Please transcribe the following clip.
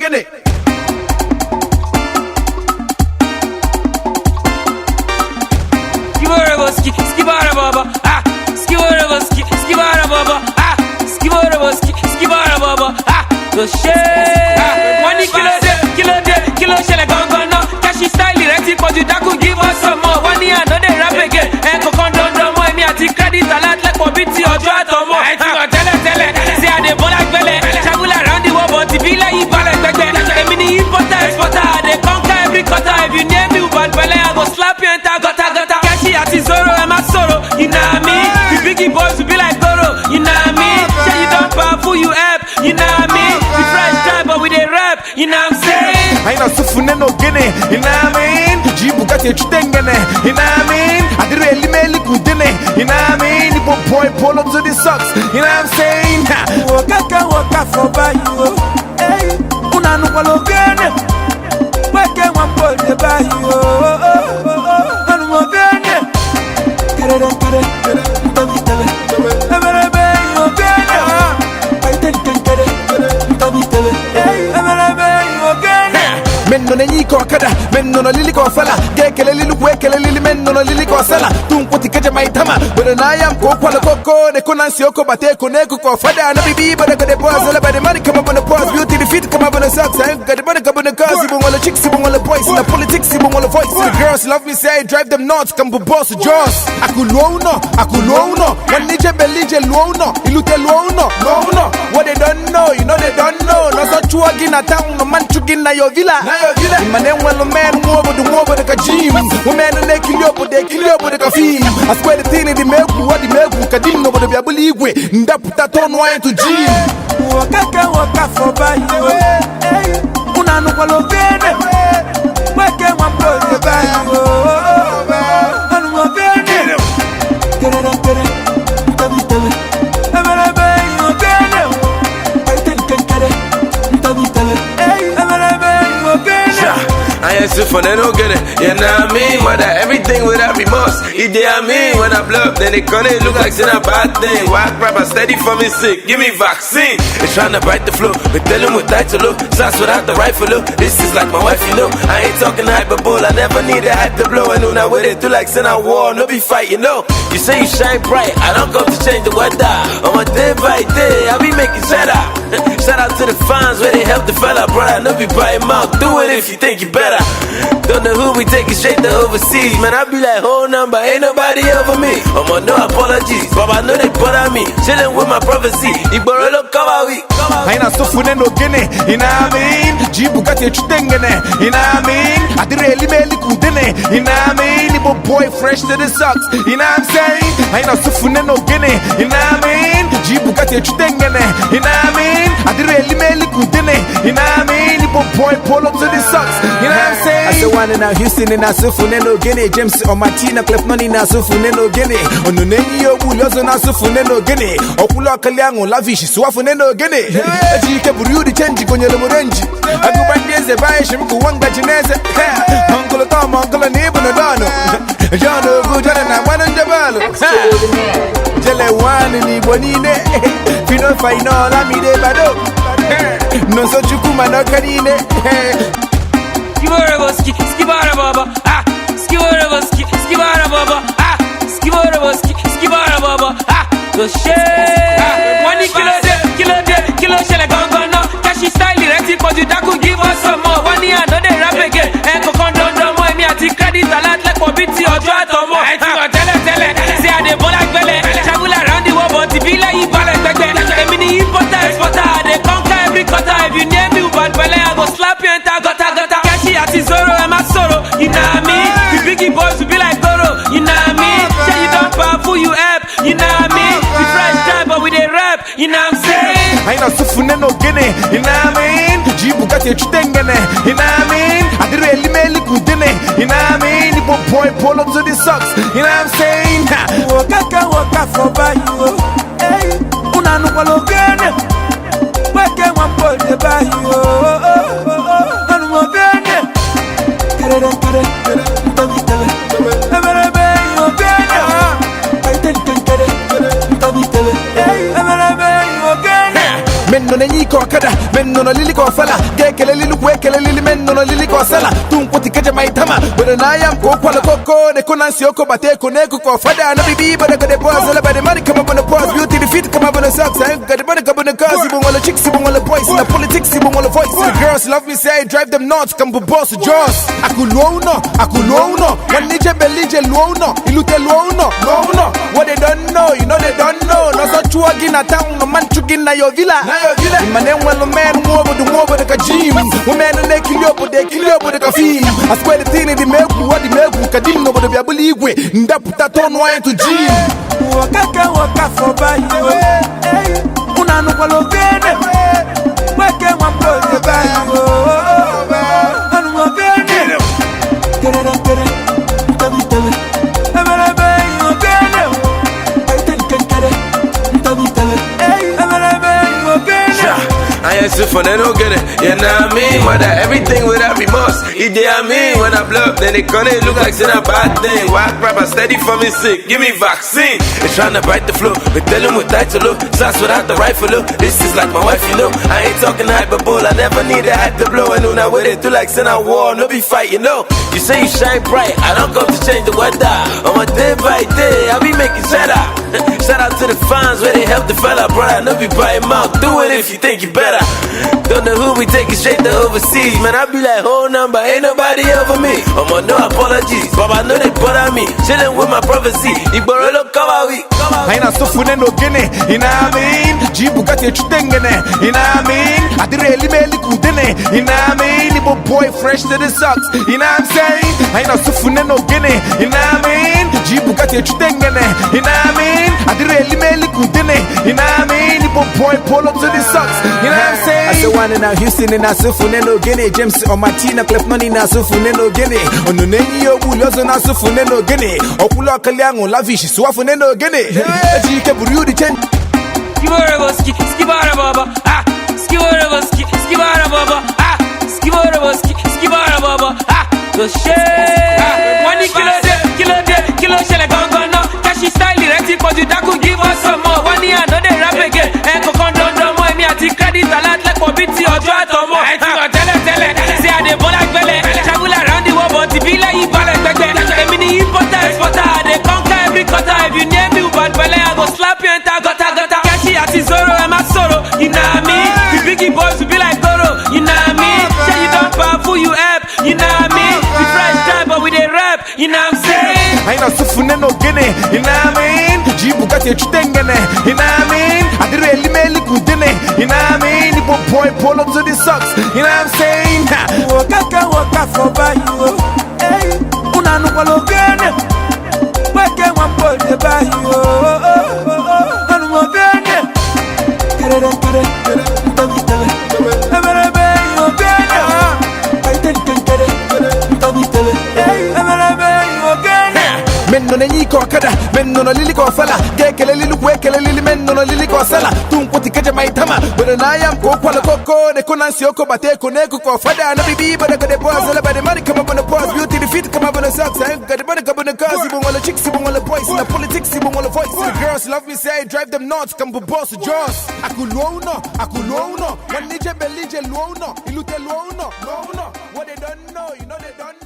gene. Skibara baba, ah, skibara boski, skibara baba, ah, skibara boski, skibara baba, ah, go share. Money kilo shele gongon no. Cash style ready for you that could give us some more. 1 year no dey rap again. Eko kondo mo emi ati credit alert like for BT ojo atomo. I think on tele, say I dey ball like belle. Travel around the world but the be like ibale gbegbe. Emi ni importer exporter, I dey conquer every quarter. If you name me bad belle, I go slap you enter gutter. Cash ati zoro. You know what I mean? The biggie boys will be like Goro. You know what I mean? Say you don't powerful, you help. You know what I mean? The fresh time, but we dey rap. You know what I'm saying? I know sufune no gene. You know what I mean? Jibu got your chutengene. You know what I mean? I did really meli kudene. You know what I mean? The boy pull up to the socks. You know what I'm saying? Waka for by you. Hey, unanu walo gene. Wake one boy to buy you. Anu mo gene. Men no nenyi ko kada, men no lili ko fala. Gekele lili kwekele lili men no lili ko sala. Tunkuti kaje maitama, but na yam ko kwala koko ne konansi oko bate ko ne ko fada na bibi but the boys all about the money come up on the pause beauty the feet come up on the socks. I got the money come on the cars even all the chicks even all the boys in the politics even all the voice. The girls love me say I drive them nuts come boss jaws. Akulono, when nije belije luono, ilute luono, no. What they don't know, you know they don't know. No so chuagi na town, no man chugi na your villa. Imane welo man mwobo de kajim. Women they kill you but the kafim. I swear the thing in the milk, what the milk kadim no but the abuligwe. Ndaputa ton wine to gym. Waka for by you. Unanu walo gene. Wake one boy to buy you. Anu mo gene. I ain't for no get it. You know what I mean? Mother, everything without remorse. It I mean, when I blow up, then they gonna look like it's a bad thing. Whack rapper steady for me sick. Give me vaccine. They tryna bite the flow. We tell them with tight to look. Shots without the rifle look. This is like my wife, you know. I ain't talking hyperbole. I never need a hype to blow. I know now with it. Do like send a war. No be fight, you know. You say you shine bright. I don't come to change the weather. On my day by day, I be making cheddar. Shout out to the fans where they help the fella, brother. No be by mouth. Do it if you think you better. Don't know who we take it straight to overseas. Man, I be like, whole number, ain't nobody over me. No apologies, but I know they bother me. Chillin' with my prophecy. Iboro look cover we. I know sufune no gene. You know what I mean? Jibu got your chutengene. You know what I mean? I did really meli kudene. You know what I mean? The boy fresh to the socks. You know what I'm saying? I know sufune no gene. You know what I mean? Jibu got your chutengene. You know what I mean? I did really meli kudene. You know what I mean? The boy pull up to the socks. You know what I'm saying? I say one in a Houston in a Sufune no Guinea. James or Martina Clef Noni na Sufune no Guinea. On the name of Bulozo na Sufune no Guinea. Okula Kalyango Lavish, Swafune no Guinea. Ajike Buru change on your Morenji. I go back there, the Baishim to one Bajinese. Uncle Tom, Uncle and Ibn Adano. John Good and I went on the ball. Jelle one in Ibonine. Fino Faino, Lamide Bado. No so Chukuma no Canine. Skibara boski, skibara baba, ah, skibara boski, skibara baba, ah, skibara boski, skibara baba, ah, go share. Money kilo shele gongon no. Cash style ready for you that could give us some more. 1 year no dey rap again. Eko kondo mo emi ati credit alert like for BT ojo atomo. I think on tele, say I dey ball like belle. Travel around the world but the be like ibale gbegbe. Emi ni importer exporter, I dey conquer every quarter. If you name me bad belle, I go slap you enter gutter. Zoro, I'm a sorrow, you know what I mean? The biggie boys will be like Goro, you know what I mean? Say you don't powerful, you help, you know what I mean? The fresh time, but we dey rap, you know what I'm saying? I know sufune no gene, you know what I mean? Jibu got your chutengene, you know what I mean? I did really meli kudene, you know what I mean? The boy pull up to the socks, you know what I'm saying? Waka for by you. Hey, unanu walo gene. Wake one boy to buy you. Anu mo gene. Men no nenyi ko kada. kada men no lili ko fala ge kele lili kwe kele lili men no lili ko sala tun kuti keje mai tama but na yam ko kwala koko ne kuna si oko bate ko ne ko fada na bibi but the boys all about the money come up on the pause beauty the feet come up on the socks I got the money come on the cars even all the chicks even all the boys in the politics even all the voice the girls love me say drive them nuts come boss jaws akulo no when nije belije luo no ilute luo no what they don't know you know they don't know no so chuagi na town no man chugi na your villa imane well man more the kajim women they kill you but the kafim I swear the thing in the meku what the meku kadim no but the biabuli igwe ndaputa ton wine to gym waka for by you una no kwalo bene weke mambo de by you anu mo bene tere tabi amara bay mo bene I think tabi amara bay mo bene I ain't for they don't get it, you know what I mean? Mother, everything without remorse. It they I mean when I blow up, then they gonna look like it's a bad thing. Whack rapper steady for me sick, give me vaccine. They tryna bite the flow, we tell them with tight to look. Shots without the rifle look. This is like my wife, you know. I ain't talking hyperbole, I never need the hype to blow. And when I with it, do like send a war, no be fight, you know. You say you shine bright, I don't come to change the weather. On my day by day, I be making cheddar. Shout out to the fans where they help the fella, brother. No be by him out, do it if you think you better. Don't know who we take it straight to overseas. Man, I be like, whole number, ain't nobody over me. No apologies, but I know they bother me. Chillin' with my prophecy, Iboro don't cover we. Aina sofune no gene, ina amin. Jibu kati chutengene, ina amin. Adire elimeli kudene, ina amin. Ibo boy fresh to the socks, ina I'm saying. Aina sofune no gene, ina amin. Jibu kati chutengene, ina amin. Adire elimeli kudene, ina amin. Ibo boy polo to the socks, ina I'm saying. I say one in a Houston in a sofune no gene. James or Martina Clef none in a sofune no gene. Ono nengi yo bulozo na sofune no gene. Okulo kalyango lavish swafune no gene. Ejike buriudi chen. Skiboroboski, skibara baba. Ah, skiboroboski, skibara baba. Ah, skiboroboski, skibara baba. Ah, the shit. One kilo shele gongon no. Kashi style ready for the daku give us some more. One year no dey rap again. Eko kondo do mo emi ati credit alert like for biti ojo atomo. I think on tele. Say I dey ball like belle. Travel around the world but the villa you balance gbegbe. Emi ni importer exporter I dey conquer every quarter. If you name me bad belle I go slap you enter gutter. Kashi ati Zoro and my sorrow. You know me. The biggie boys will be like Goro. You know me. Say you don't powerful you help. You know me. The fresh time but we dey rap. You know what I'm saying? Aina sofune no gene, ina amin. Jibu kati chutengene, ina amin. Adire elimeli kudene, ina amin. Ibo boy polo to the socks, you know what I'm saying? waka for by you una no kwalo bene weke mambo de by you anu mo bene tere tabi amara bay mo bene I think tabi amara bay mo bene men no nenyi ko kada men no lili ko fala ge kele lili kwe kele lili men no lili ko sala tun kuti keje mai tama but na yam ko kwala koko ne kuna si oko bate ko ne ko fada na bibi but the boys all about the money come up on the pause beauty the feet come up on the socks I got the money come on the cars even all the chicks even all the boys in the politics even all the voice the girls love me say drive them nuts come boss jaws akulo no when nije belije luo no ilute luo no what they don't know you know they don't